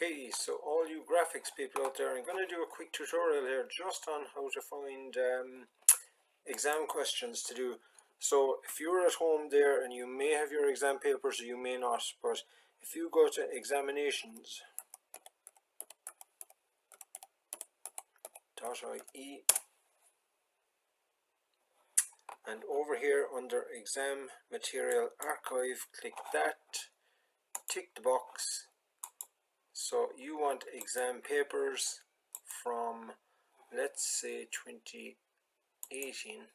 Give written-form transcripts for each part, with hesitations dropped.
Okay, so all you graphics people out there, I'm going to do a quick tutorial here just on how to find exam questions to do. So if you're at home there, and you may have your exam papers or you may not, but if you go to examinations.ie and over here under exam material archive, click that, tick the box. So you want exam papers from, let's say, 2018,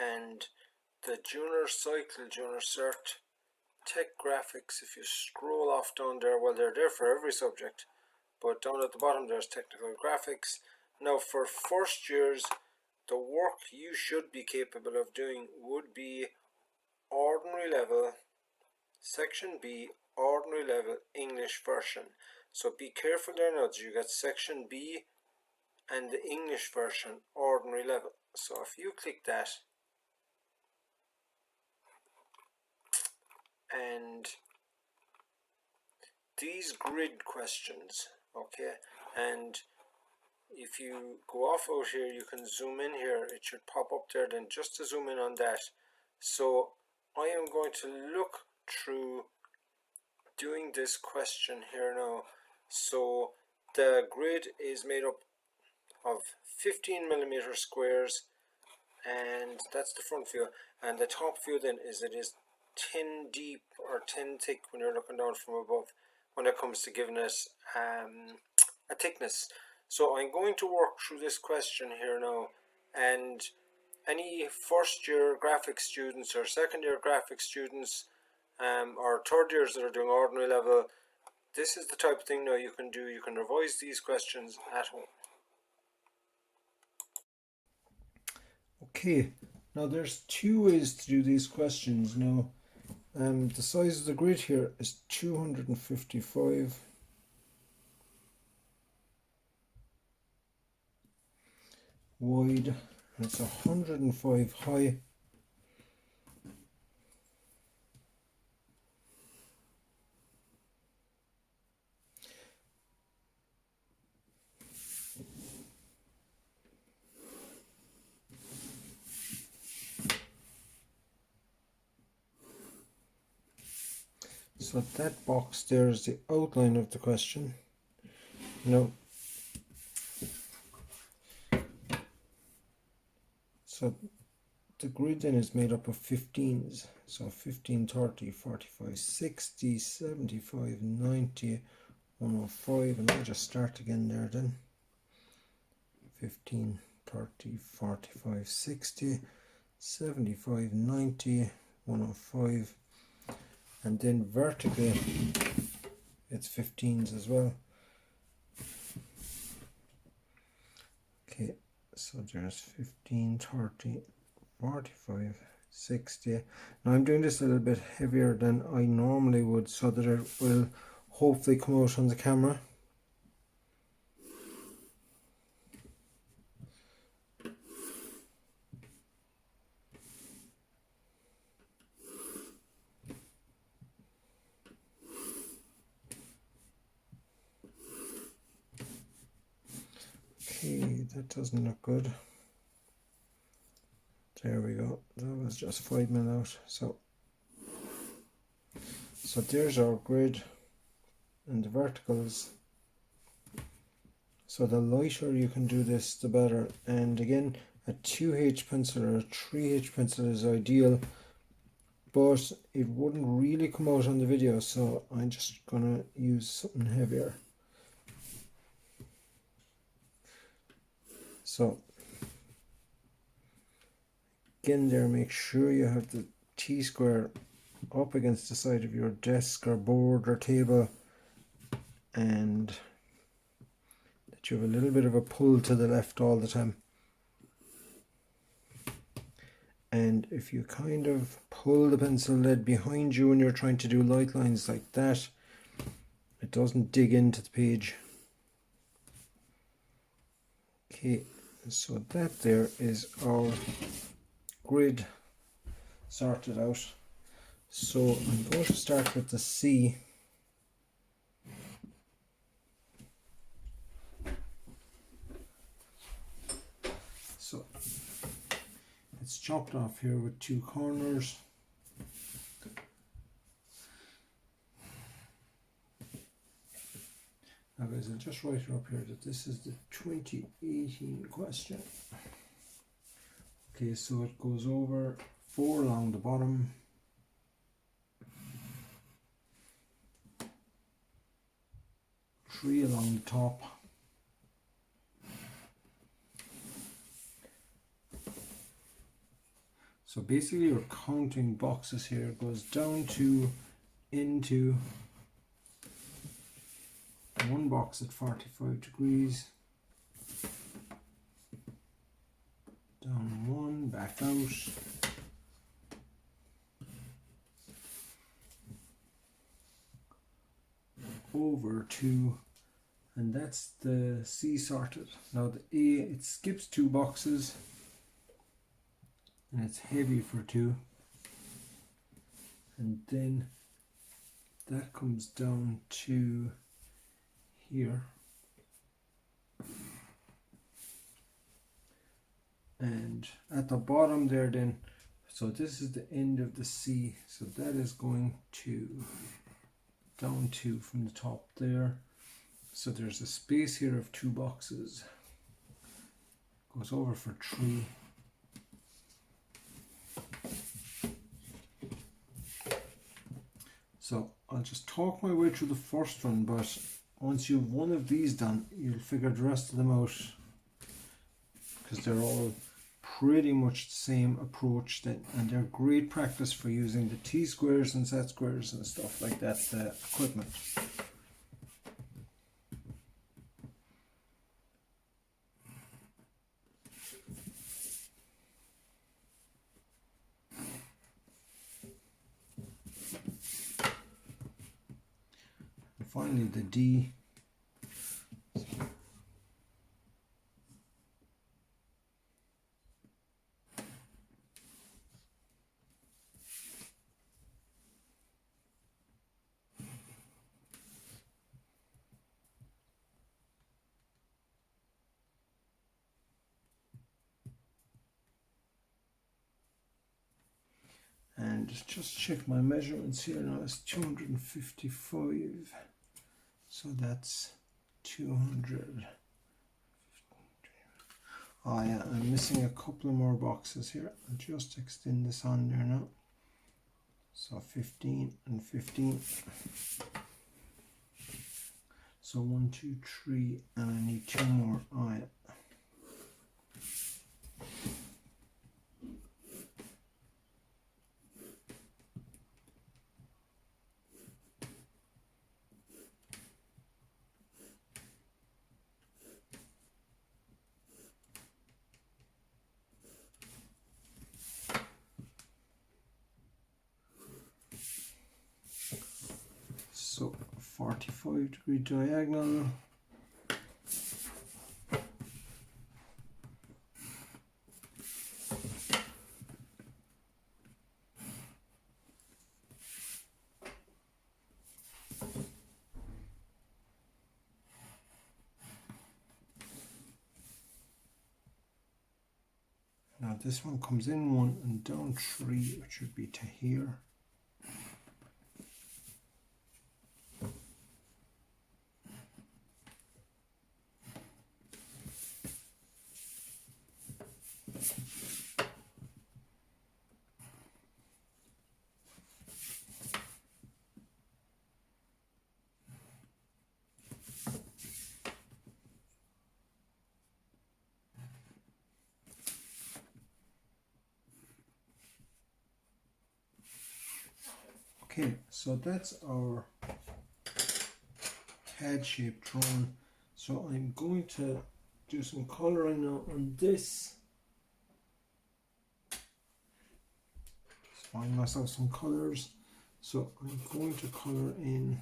and the junior cycle, junior cert, tech graphics. If you scroll off down there, well, they're there for every subject, but down at the bottom there's technical graphics. Now for first years, the work you should be capable of doing would be ordinary level, section B, ordinary level English version. So be careful there now that you got section B and the English version ordinary level. So if you click that, and these grid questions, okay, and if you go off out here, you can zoom in here, it should pop up there then, just to zoom in on that. So I am going to look through doing this question here now. So the grid is made up of 15mm squares, and that's the front view, and the top view then is, it is 10 deep or 10 thick when you're looking down from above, when it comes to giving us a thickness. So I'm going to work through this question here now, and any first year graphics students or second year graphics students or third years that are doing ordinary level, this is the type of thing now you can do. You can revise these questions at home. Okay, now there's two ways to do these questions. Now the size of the grid here is 255 wide, and it's 105 high. So that box there is the outline of the question. Now, so the grid then is made up of 15s. So 15, 30, 45, 60, 75, 90, 105, and I'll just start again there then. 15, 30, 45, 60, 75, 90, 105. And then vertically it's 15s as well. Okay, so there's 15, 30, 45, 60. Now I'm doing this a little bit heavier than I normally would so that it will hopefully come out on the camera. Okay, that doesn't look good. There we go. That was just 5 mil out. So there's our grid and the verticals. So the lighter you can do this, the better. And again, a 2H pencil or a 3H pencil is ideal, but it wouldn't really come out on the video, so I'm just gonna use something heavier. So again there, make sure you have the T-square up against the side of your desk or board or table, and that you have a little bit of a pull to the left all the time. And if you kind of pull the pencil lead behind you when you're trying to do light lines like that, it doesn't dig into the page. Okay, so that there is our grid sorted out. So I'm going to start with the C. chopped off here with 2 corners. Now guys, I'll just write it up here that this is the 2018 question. Okay, so it goes over 4 along the bottom, 3 along the top, so basically you're counting boxes here. It goes down to into 1 box at 45 degrees, down 1, back out, over 2, and that's the C sorted. Now the A, it skips 2 boxes and it's heavy for 2, and then that comes down to here, and at the bottom there then, so this is the end of the C, so that is going to down 2 from the top there, so there's a space here of 2 boxes, goes over for 3, so I'll just talk my way through the first one, but once you have one of these done, you'll figure the rest of them out, because they're all pretty much the same approach, and they're great practice for using the T-squares and Z-squares and stuff like that, the equipment. And finally the D. And just check my measurements here now, it's 255, so that's 200. Oh yeah, I'm missing a couple of more boxes here. I'll just extend this on there now. So 15 and 15. So 1, 2, 3, and I need 2 more. Oh yeah. So 45-degree diagonal. Now this one comes in 1 and down 3, which should be to here. Okay, so that's our CAD shape drawn. So I'm going to do some coloring now on this. Just find myself some colors. So I'm going to color in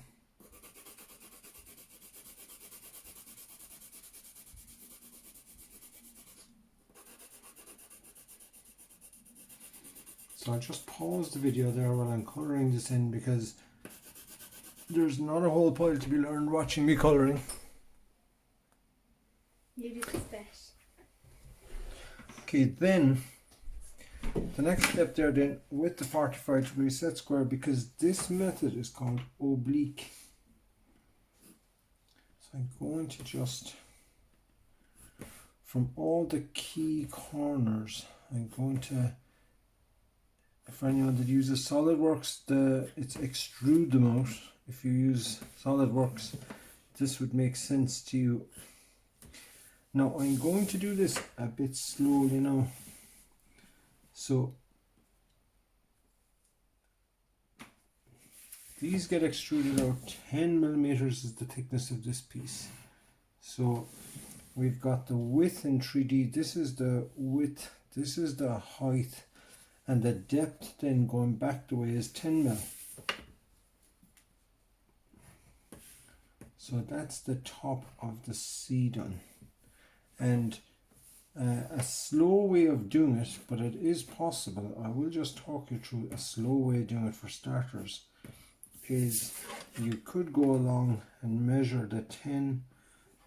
so I'll just pause the video there while I'm colouring this in, because there's not a whole pile to be learned watching me colouring. You did this best. Okay, then the next step there then with the 45-degree set square, because this method is called oblique. So I'm going to just, from all the key corners, I'm going to, for anyone that uses SolidWorks, it's extrude them out. If you use SolidWorks, this would make sense to you. Now I'm going to do this a bit slowly now. So these get extruded out. 10 millimeters is the thickness of this piece. So we've got the width in 3D. This is the width, this is the height, and the depth then going back the way is 10 mil. So that's the top of the C done. And a slow way of doing it, but it is possible, I will just talk you through a slow way of doing it for starters, is you could go along and measure the 10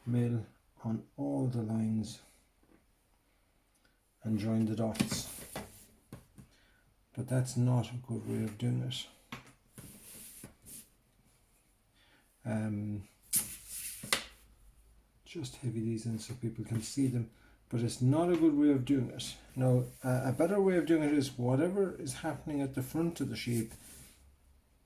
mil on all the lines and join the dots. But that's not a good way of doing it. Just heavy these in so people can see them, but it's not a good way of doing it. Now a better way of doing it is whatever is happening at the front of the shape,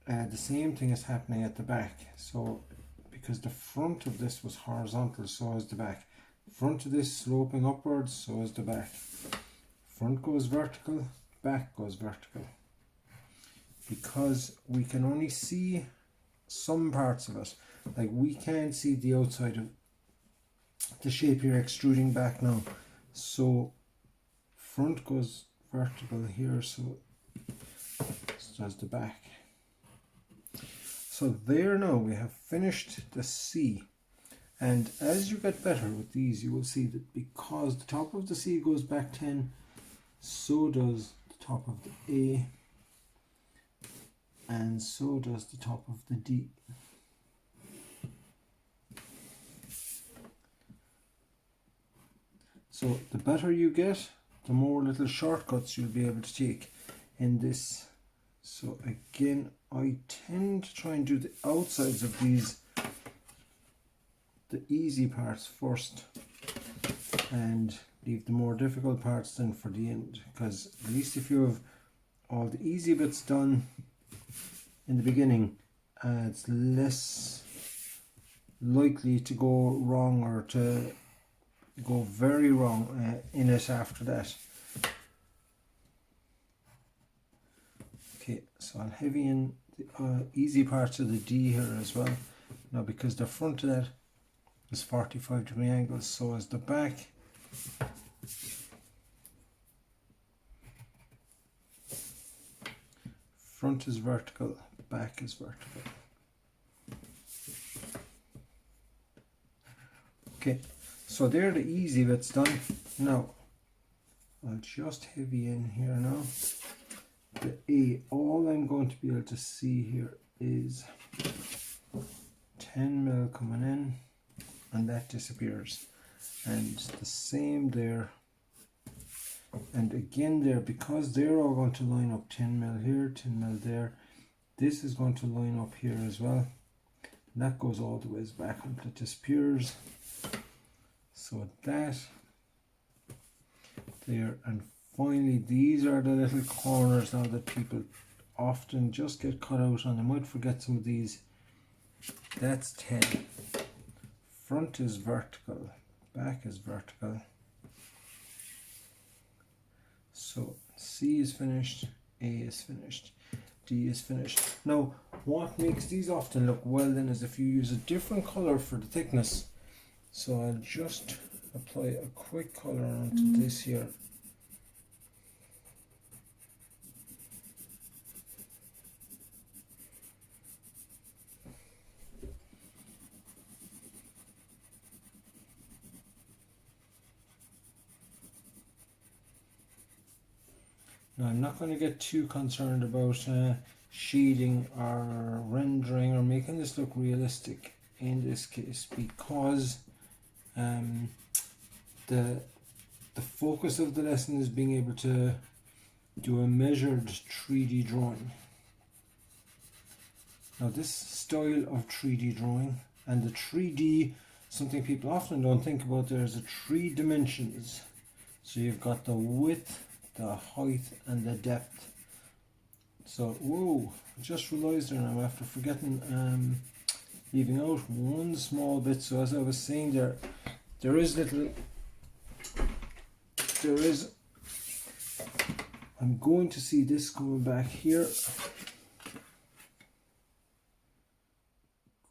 the same thing is happening at the back. So because the front of this was horizontal, so is the back. Front of this sloping upwards, so is the back. Front goes vertical, back goes vertical. Because we can only see some parts of it, like we can't see the outside of the shape you're extruding back now. So front goes vertical here, so does the back. So there now we have finished the C. And as you get better with these, you will see that because the top of the C goes back 10, so does the top of the A, and so does the top of the D. So the better you get, the more little shortcuts you'll be able to take in this. So again, I tend to try and do the outsides of these, the easy parts first, and leave the more difficult parts then for the end, because at least if you have all the easy bits done in the beginning, it's less likely to go wrong or to go very wrong in it after that. Okay, so I'll heavy in the easy parts of the D here as well. Now because the front of that is 45-degree angles, so is the back. Front is vertical, back is vertical. Okay, so there the easy bits done. Now I'll just heavy in here now. The A, all I'm going to be able to see here is 10 mil coming in, and that disappears. And the same there, and again there, because they're all going to line up 10 mil here, 10 mil there, this is going to line up here as well. And that goes all the ways back until it disappears. So that there, and finally these are the little corners now that people often just get cut out on. I might forget some of these. That's 10. Front is vertical, back is vertical. So C is finished, A is finished, D is finished. Now what makes these often look well then is if you use a different color for the thickness. So I'll just apply a quick color onto this here. Now I'm not going to get too concerned about shading or rendering or making this look realistic in this case, because the focus of the lesson is being able to do a measured 3D drawing. Now this style of 3D drawing, and the 3D, something people often don't think about, there's a 3 dimensions. So you've got the width, the height and the depth. So, whoa, I just realised there now after forgetting leaving out one small bit. So as I was saying there is, I'm going to see this coming back here.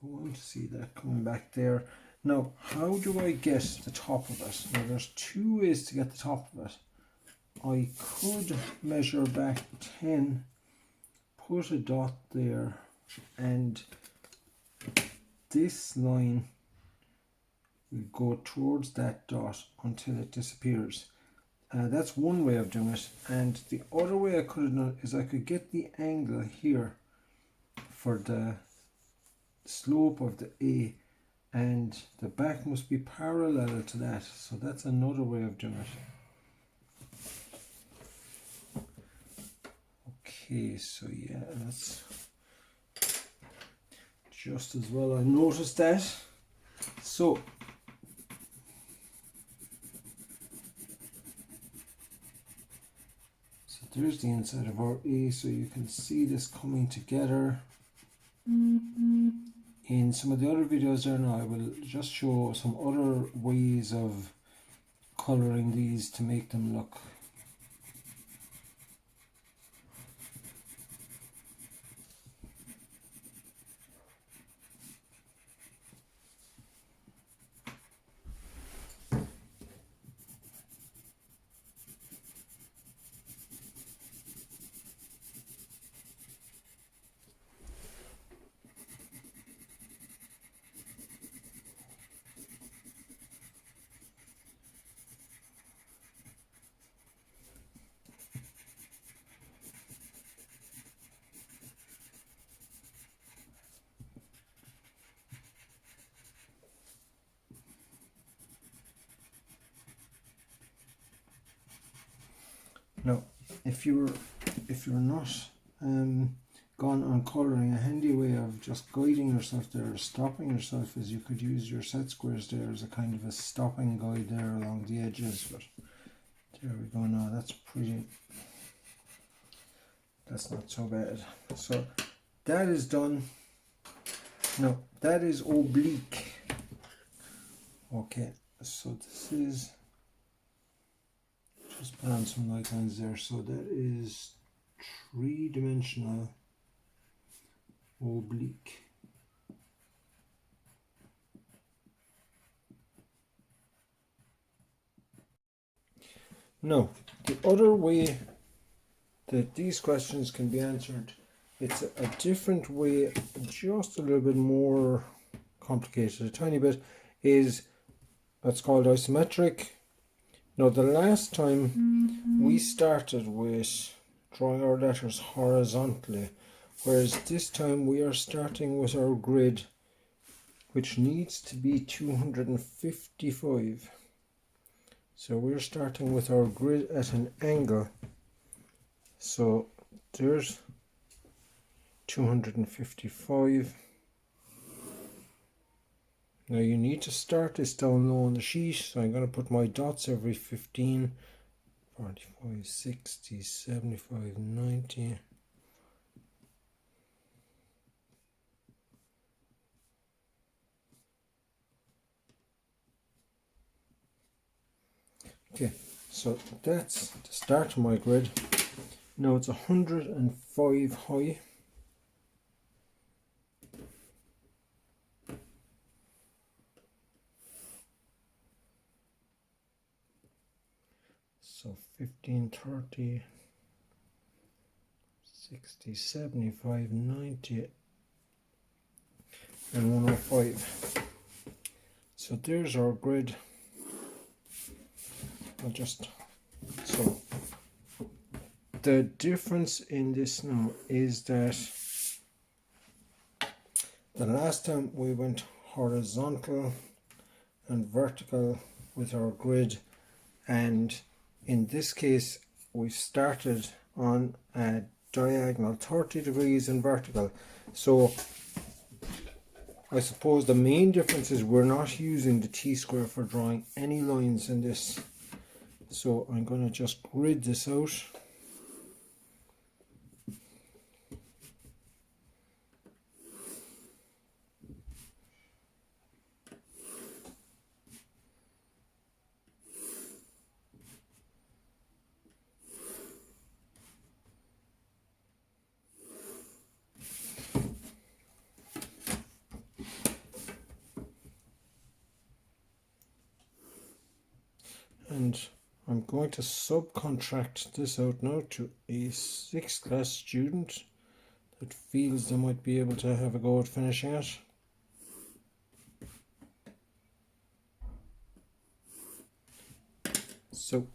Going to see that coming back there. Now, how do I get the top of it? Now, there's 2 ways to get the top of it. I could measure back 10, put a dot there, and this line will go towards that dot until it disappears. That's one way of doing it, and the other way I could have done it is I could get the angle here for the slope of the A, and the back must be parallel to that. So that's another way of doing it. Okay, so yeah, that's just as well I noticed that. So there's the inside of our A, so you can see this coming together. In some of the other videos there now, I will just show some other ways of colouring these to make them look Now, if you're not gone on colouring, a handy way of just guiding yourself there, stopping yourself, is you could use your set squares there as a kind of a stopping guide there along the edges. But there we go. Now that's not so bad. So that is done. Now that is oblique. Okay, so this is, just put on some light lines there. So that is 3-dimensional oblique. Now, the other way that these questions can be answered, it's a different way, just a little bit more complicated, a tiny bit, is that's called isometric. Now, the last time we started with drawing our letters horizontally, whereas this time we are starting with our grid, which needs to be 255. So we're starting with our grid at an angle. So there's 255. Now you need to start this down low on the sheet, so I'm going to put my dots every 15, 45, 60, 75, 90. Okay, so that's the start of my grid. Now it's 105 high. So 15, 30, 60, 75, 90 and 105. So there's our grid. So the difference in this now is that the last time we went horizontal and vertical with our grid, and in this case we started on a diagonal, 30 degrees in vertical. So I suppose the main difference is we're not using the T-square for drawing any lines in this. So I'm going to just grid this out. And I'm going to subcontract this out now to a 6th class student that feels they might be able to have a go at finishing it. So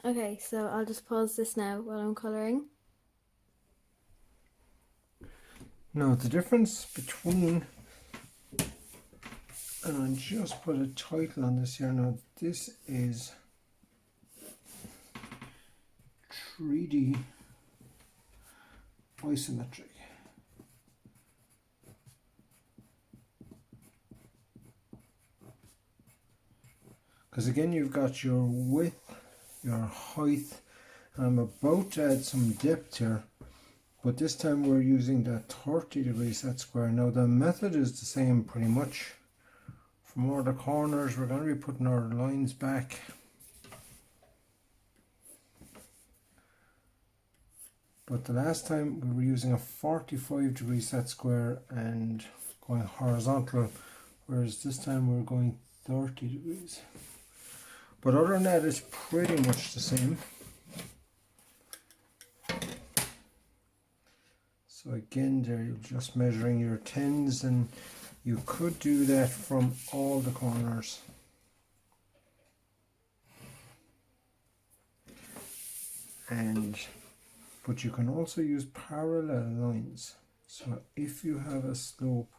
Okay, so I'll just pause this now while I'm colouring. Now the difference between, and I'll just put a title on this here now, this is 3D isometric. Because again you've got your width, your height, and I'm about to add some depth here, but this time we're using the 30 degrees set square. Now the method is the same pretty much. From all the corners we're going to be putting our lines back. But the last time we were using a 45 degree set square and going horizontal, whereas this time we're going 30 degrees. But other than that, it's pretty much the same. So again, there you're just measuring your tens, and you could do that from all the corners. But you can also use parallel lines. So if you have a slope,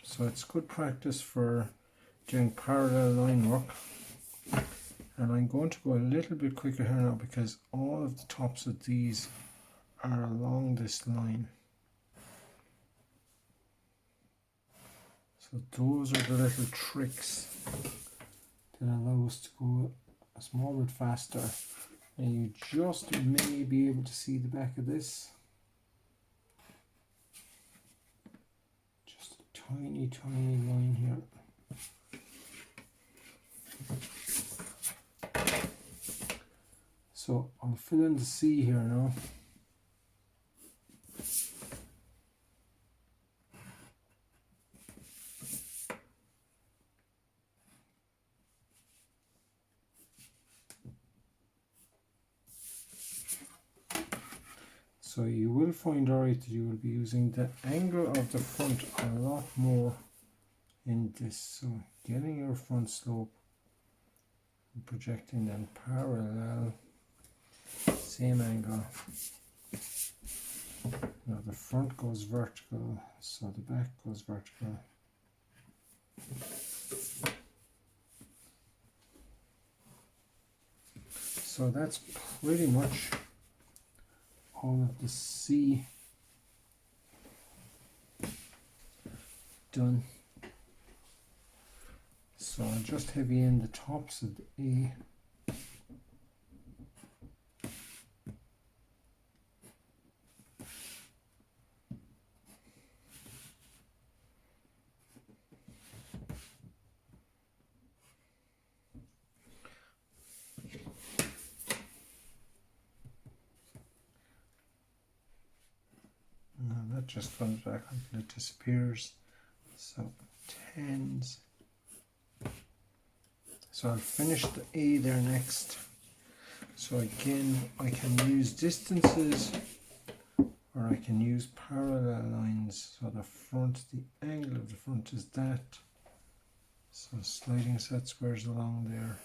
so it's good practice for doing parallel line work. And I'm going to go a little bit quicker here now because all of the tops of these are along this line. So those are the little tricks that allow us to go a small bit faster. And you just may be able to see the back of this. Just a tiny, tiny line here. So I'll fill in the C here now. So you will find alright that you will be using the angle of the front a lot more in this. So getting your front slope and projecting them parallel, same angle. Now the front goes vertical, so the back goes vertical. So that's pretty much all of the C done. So I'll just heavy in the tops of the A. That just comes back until it disappears. So tens. So I'll finish the A there next. So again, I can use distances or I can use parallel lines. So the front, the angle of the front is that. So sliding set squares along there.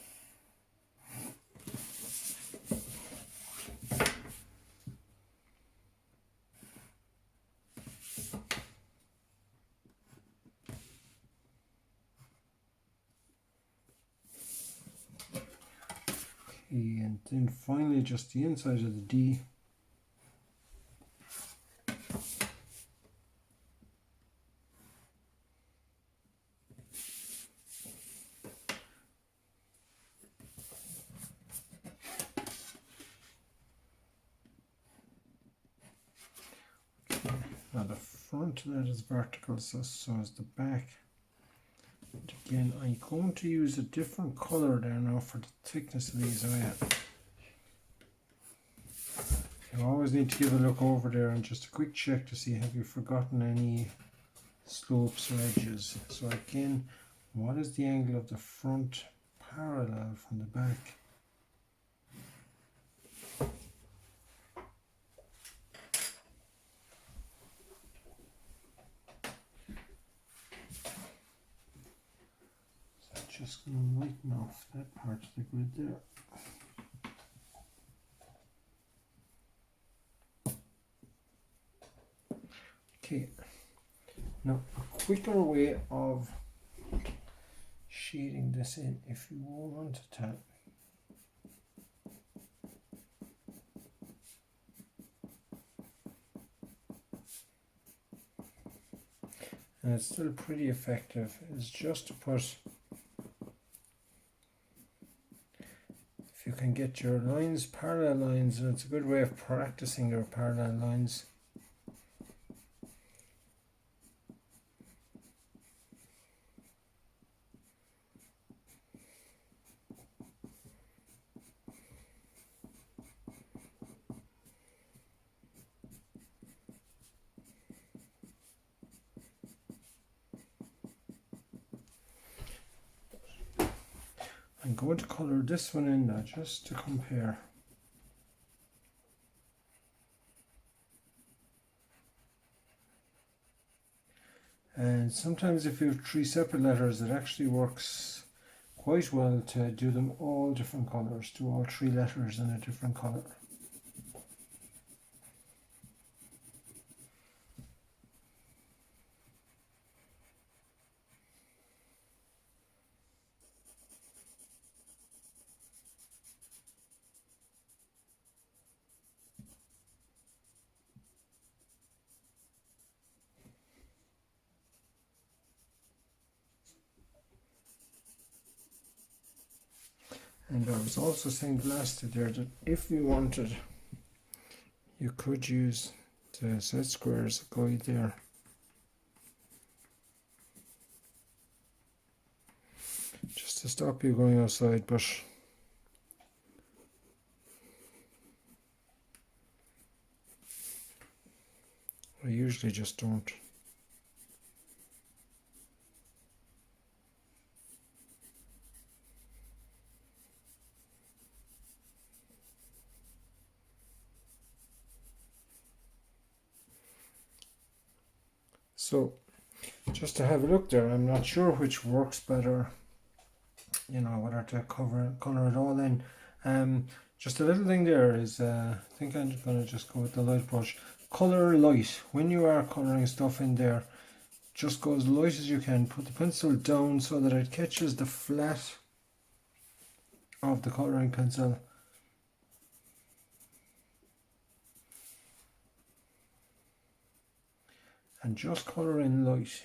And then finally just the inside of the D. Now the front of that is vertical, so is the back. And again, I'm going to use a different colour there now for the thickness of these. You always need to give a look over there and just a quick check to see have you forgotten any slopes or edges. So again, what is the angle of the front parallel from the back? So just going to lighten off that part of the grid there. Okay, now a quicker way of shading this in, if you wanted to, and it's still pretty effective, is just to put, if you can get your lines, parallel lines, and it's a good way of practicing your parallel lines. I'm going to colour this one in now just to compare. And sometimes if you have 3 separate letters, it actually works quite well to do them all different colours, do all 3 letters in a different colour. And I was also saying lastly there that if you wanted, you could use the set squares guide there. Just to stop you going outside, but I usually just don't. So, just to have a look there, I'm not sure which works better, you know, whether to colour it all in. Just a little thing there is, I think I'm going to just go with the light brush. Colour light. When you are colouring stuff in there, just go as light as you can. Put the pencil down so that it catches the flat of the colouring pencil. And just colour in light.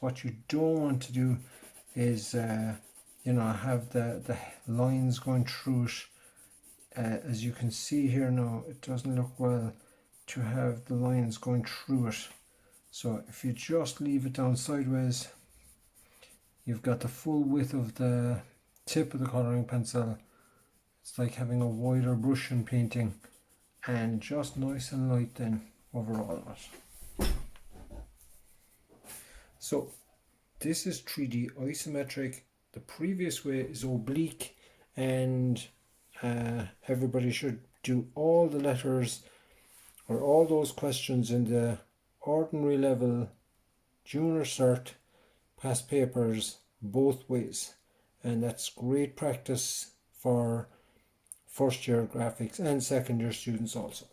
What you don't want to do is, you know, have the lines going through it. As you can see here now, it doesn't look well to have the lines going through it. So if you just leave it down sideways, you've got the full width of the tip of the colouring pencil. It's like having a wider brush in painting, and just nice and light then overall on it. So this is 3D isometric. The previous way is oblique, and everybody should do all the letters or all those questions in the ordinary level, junior cert, past papers both ways, and that's great practice for first year graphics and second year students also.